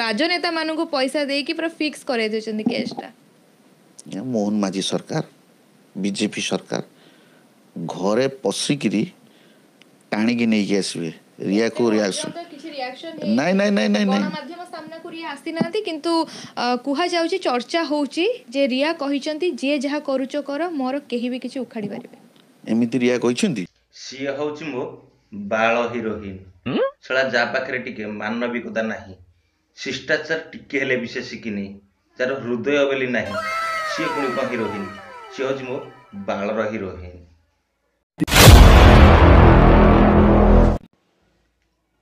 राजनेता मानू पैसा देकी पूरा फिक्स करे देछन केसटा। मोहन माझी सरकार बीजेपी सरकार घरे पशिकी टाणिकी नहीं आसवे रिया को रिएक्शन नहीं नहीं नहीं नहीं नहीं गणमाध्यम सामना को रिया आसी नांती किंतु कुहा जाउची चर्चा होउची जे रिया कहिसंती जे जहा करूचो कर मोर केही भी किछि उखाडी पारिबे एमिति रिया कहिसंती सी होउची मो बाळ हिरोइन छला जा पाखरे टिके मानविकता नाही शिष्टाचार टिके हेले भी से शिकिनी जार हृदय बेली नाही सी पुणी को हिरोइन सी होउची मो बाळर हिरोइन।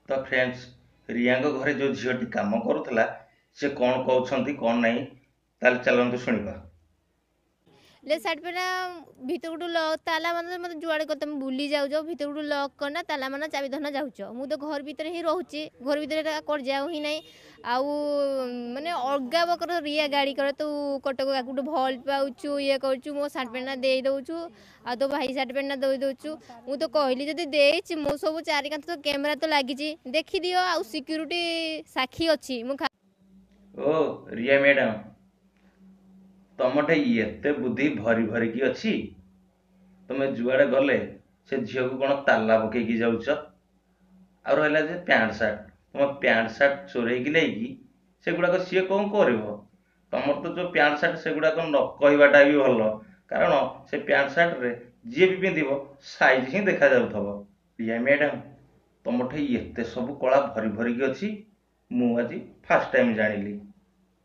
तो फ्रेंड्स रिया घरे जो झीटी काम करूला से कौन कहते कौन नहीं चलते शुणा ले साइड पे ना भीतर गुटू लॉक ताला मन मत जुआड़े को तुम बुली जाऊ जो भीतर गुटू लॉक करना ताला मन चाबी धरना जाऊच मु तो घर भीतर ही रहूची घर भीतर कर जाऊ ही नहीं आउ माने अलगा बकर रिया गाड़ी कर तू कटक गुटू भल पाउछु ये करछु मो साइड पे ना दे दउछु आ तो भाई साइड पे ना दे दउछु मु तो कहली जदी देछि मो सब चारि कांत तो कैमरा तो लागिची देखि दियो आ सिक्यूरिटी साखी अछि मु ओ रिया मैडम तमटे एते बुद्धि भरी भरी की अच्छी तुम जुआड़े गले से झील को कौन ताला पकईकी जाऊच आ रहा जे पैंट सार्ट तुम पैंट सार्ट चोरई की लेकी से गुड़ाक सी कौन कर तुम तो जो पैंट सार्ट से गुड़ाक न कहवाटा भी भल कारण से पैंट सार्ट रे जी भी पिंध साइज ही देखा जाऊ रिया मैडम तुमठे एते सब कला भरी भरी की अच्छी मुझे फास्ट टाइम जानिली।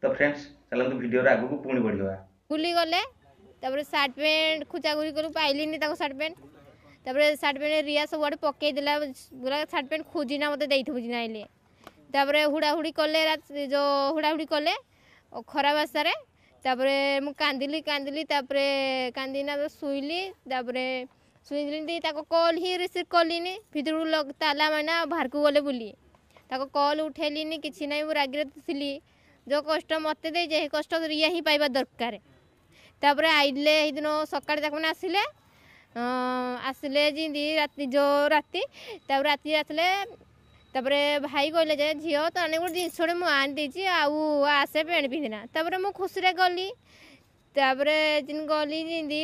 तो फ्रेंड्स चलते वीडियो आगे को पुणी बढ़िया भूली गले सार्ट पैंट खुचाखुची कर पाइलिनी सार्ट पैंट सार्ट पैंट रिया सब आड़े पकई देला पूरा सार्ट पैंट खोजिना मत देना हुड़ाहुड़ी कले जो हुड़ाहुड़ी कले खराब आशारे मु कांदिली कांदिली कांदिना शुईली शुईली कल ही रिसीव कलिनी भर ताला माना बाहर को गले बुली कल उठेलिनी कि ना रागे थी जो कष्ट मत दे जे कष्ट रिया ही पाइबा दरकार तापर आइले दिन सकाळ मैंने आसिले आसिले जी राति जो राति राति आसिले भाई कहले जे झील तो अनेक गोटे जिनस मुझे आनी आसे पेण पिंधिना मुझे खुशी गली जिन गली जी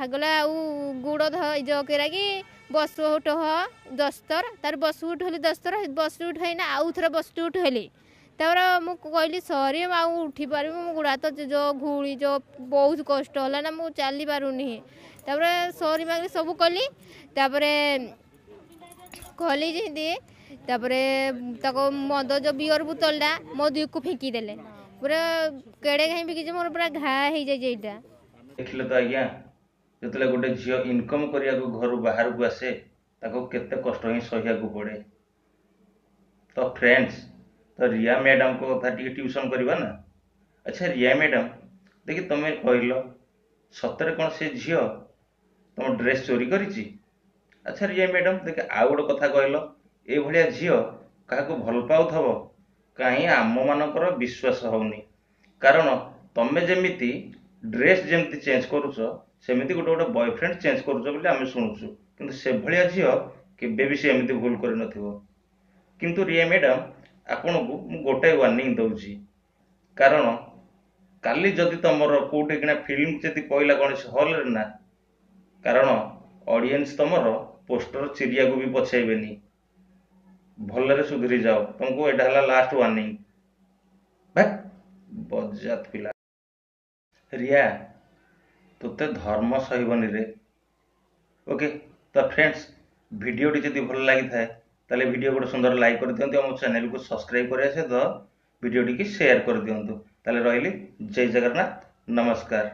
गला गुड़ जो करा कि बस उठ दस्तर तार बस उठली दस्तर बस उठना आउ थे बस उठेली मुझे कहली सरी उठी पारि मो गुड़ा तो जो घूली जो बहुत कष्ट है ना मुझे चली पारूनी सरी मांगली सब कली कहली जी मद जो बियर बोतलटा मो दुई को फिंकीदेले पूरा केड़े कहीं फिंकी मोर पूरा घा हो जाए देखिले तो आज्ञा जो गोटे झील इनकम करिया घर बाहर को आसे केते कष्ट ही सहिया को पड़े। तो फ्रेंड्स तो रिया मैडम को कथा टी ट्यूशन करवा ना। अच्छा रिया मैडम देखी तुम्हें कहल सतरे कौन से झील तुम ड्रेस चोरी करी। अच्छा रिया मैडम देख आउ गोटे कथा कहल ये झील क्या भल पाऊ कहीं आम मानकर विश्वास होनी कारण तुम्हें जमी ड्रेस जमी चेंज करुच सेमती गोटे गोटे बॉयफ्रेंड चेंज करें शुणुचु कि से भाया झील केवे भी सेमती भूल कर किंतु रिया मैडम आपण को मु गोटे वार्निंग दउची कारण काली जदि तमर कोटे किना फिल्म जदि पइला गणेश हॉल रे ना कारण ऑडियंस तमर पोस्टर चिरिया को भी पछाइबेनी भलरे सुधरी जाओ तुमको एटा हला लास्ट वार्निंग भाई बजात पिला रिया तोते धर्म सहिबनी रे। ओके तो फ्रेंड्स वीडियो टी जदि भल लागि थाए ताले वीडियो को सुंदर लाइक कर दियंतु हम चैनल को सब्सक्राइब करे से तो वीडियो टी शेयर कर दियंतु ताले रहिली जय जगन्नाथ नमस्कार।